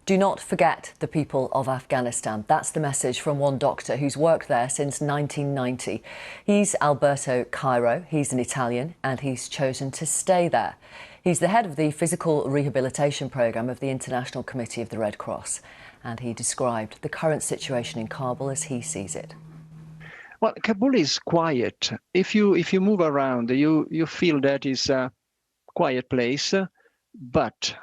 Do not forget the people of Afghanistan. That's the message from one doctor who's worked there since 1990. He's Alberto Cairo. He's an Italian and he's chosen to stay there. He's the head of the physical rehabilitation programme of the International Committee of the Red Cross. And he described the current situation in Kabul as he sees it. Well, Kabul is quiet. If you move around, you feel that it's a quiet place, but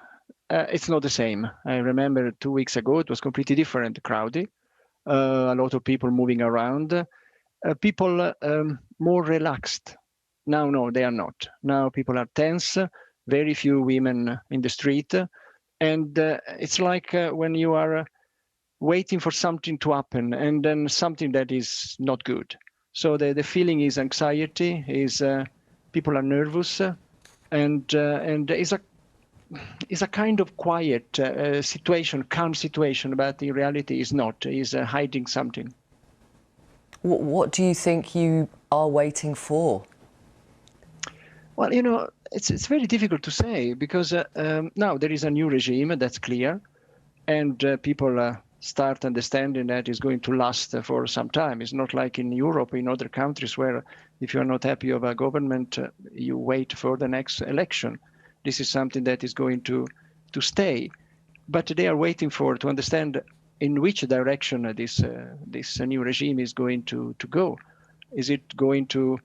it's not the same. I remember 2 weeks ago, it was completely different, crowded, a lot of people moving around, people more relaxed. Now, no, they are not. Now people are tense, very few women in the street. And it's like when you are waiting for something to happen and then something that is not good. So the feeling is anxiety, is people are nervous, and it's a kind of quiet situation, calm situation, but in reality is not, is hiding something. What do you think you are waiting for? Well, you know, it's very difficult to say because now there is a new regime, that's clear, and people start understanding that it's going to last for some time. It's not like in Europe, in other countries where if you're not happy of a government, you wait for the next election. This is something that is going to stay, but they are waiting to understand in which direction this new regime is going to go. Is it going to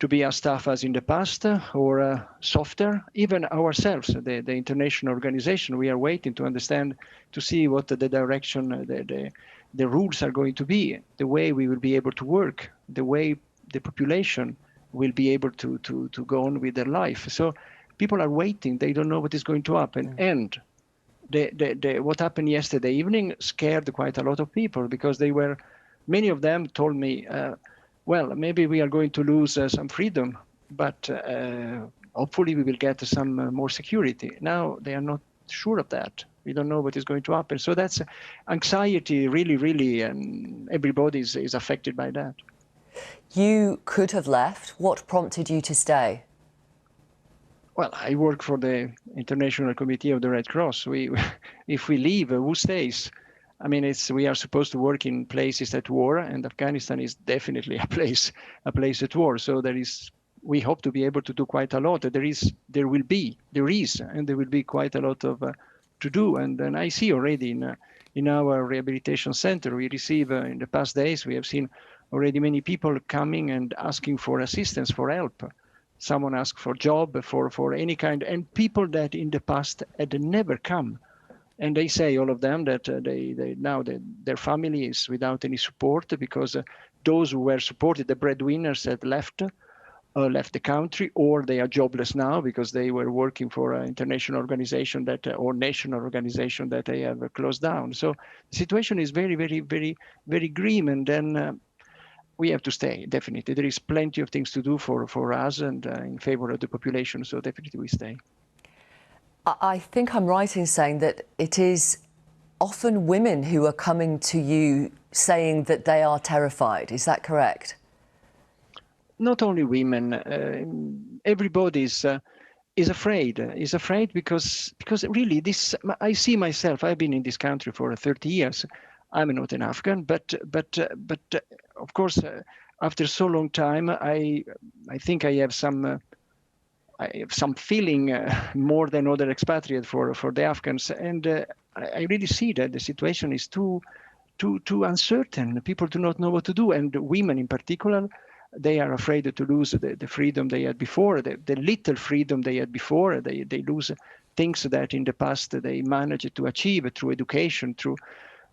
be as tough as in the past or softer? Even ourselves, the international organization, we are waiting to understand, to see what the direction, the rules are going to be, the way we will be able to work, the way the population will be able to go on with their life. So people are waiting. They don't know what is going to happen. And what happened yesterday evening scared quite a lot of people because many of them told me, well, maybe we are going to lose some freedom, but hopefully we will get some more security. Now they are not sure of that. We don't know what is going to happen. So that's anxiety, really, and everybody is affected by that. You could have left. What prompted you to stay? Well, I work for the International Committee of the Red Cross. If we leave, who stays? I mean, we are supposed to work in places at war, and Afghanistan is definitely a place at war. So we hope to be able to do quite a lot. There is, and there will be quite a lot of to do. And then I see already in our rehabilitation center, we receive in the past days, we have seen already many people coming and asking for assistance, for help. Someone asked for job, for any kind, and people that in the past had never come. And they say, all of them, that their family is without any support because those who were supported, the breadwinners, had left the country, or they are jobless now because they were working for an international organization or national organization that they have closed down. So the situation is very, very, very, very grim. And then we have to stay, definitely. There is plenty of things to do for us and in favor of the population, so definitely we stay. I think I'm right in saying that it is often women who are coming to you saying that they are terrified. Is that correct? Not only women, everybody is afraid. Is afraid because really I see myself. I've been in this country for 30 years. I'm not an Afghan, but of course, after so long time, I think I have some feeling more than other expatriates for the Afghans, and I really see that the situation is too uncertain. People do not know what to do, and women in particular, they are afraid to lose the freedom they had before, the little freedom they had before. They lose things that in the past they managed to achieve through education, through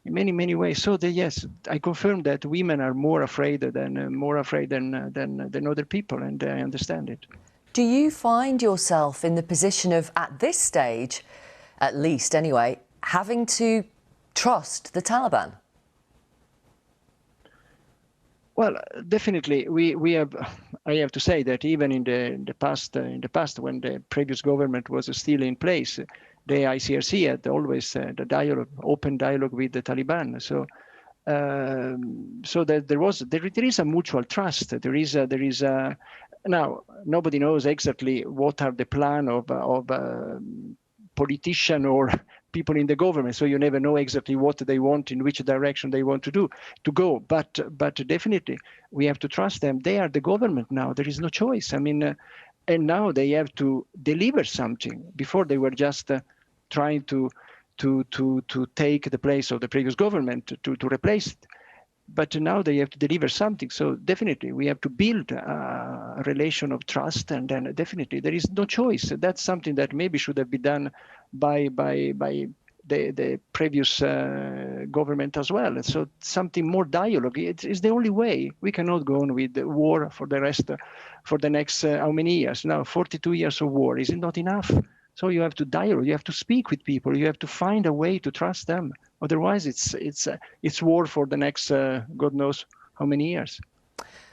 in many ways. So yes, I confirm that women are more afraid than other people, and I understand it. Do you find yourself in the position of, at this stage, at least anyway, having to trust the Taliban? Well, definitely, we have. I have to say that even in the past, when the previous government was still in place, the ICRC had always the open dialogue with the Taliban. So that there is a mutual trust. There is a now nobody knows exactly what are the plan of politician or people in the government, so you never know exactly what they want, in which direction they want to go. But definitely we have to trust them. They are the government now. There is no choice. I mean, and now they have to deliver something. Before they were just trying to take the place of the previous government, to replace it. But now they have to deliver something. So definitely we have to build a relation of trust, and then definitely there is no choice. That's something that maybe should have been done by the previous government as well. So something more dialogue. It's the only way. We cannot go on with the war for the next how many years? Now 42 years of war. Is it not enough? So you have to dialogue. You have to speak with people. You have to find a way to trust them. Otherwise, it's war for the next God knows how many years.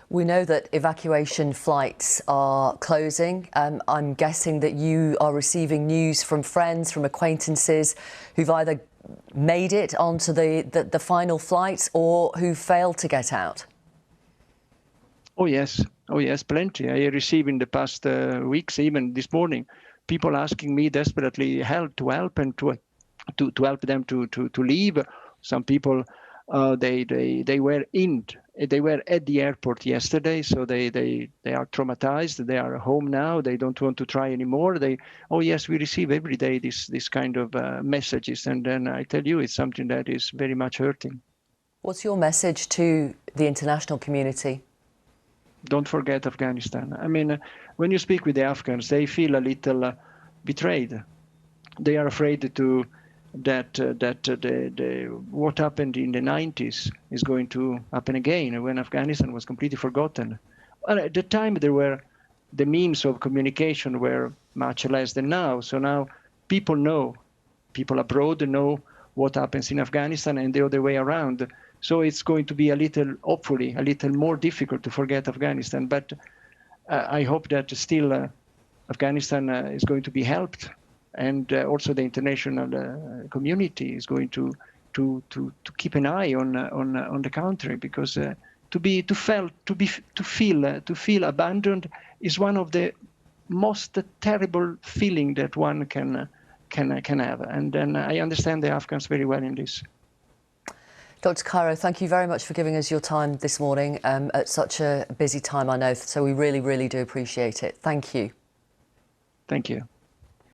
We know that evacuation flights are closing. I'm guessing that you are receiving news from friends, from acquaintances who've either made it onto the final flights or who failed to get out. Oh yes, plenty. I received in the past weeks, even this morning, people asking me desperately to help and to help them to leave. Some people they were at the airport yesterday, so they are traumatized. They are home now. They don't want to try anymore. Oh yes, we receive every day this kind of messages, and then I tell you, it's something that is very much hurting. What's your message to the international community? Don't forget Afghanistan. I mean, when you speak with the Afghans, they feel a little betrayed. They are afraid that what happened in the 90s is going to happen again, when Afghanistan was completely forgotten. Well, at the time, the means of communication were much less than now. So now people abroad know what happens in Afghanistan, and the other way around. So it's going to be hopefully a little more difficult to forget Afghanistan. But I hope that still Afghanistan is going to be helped, and also the international community is going to keep an eye on the country, because to feel abandoned is one of the most terrible feeling that one can have. And then I understand the Afghans very well in this. Dr. Cairo, thank you very much for giving us your time this morning at such a busy time, I know, so we really, really do appreciate it. Thank you. Thank you.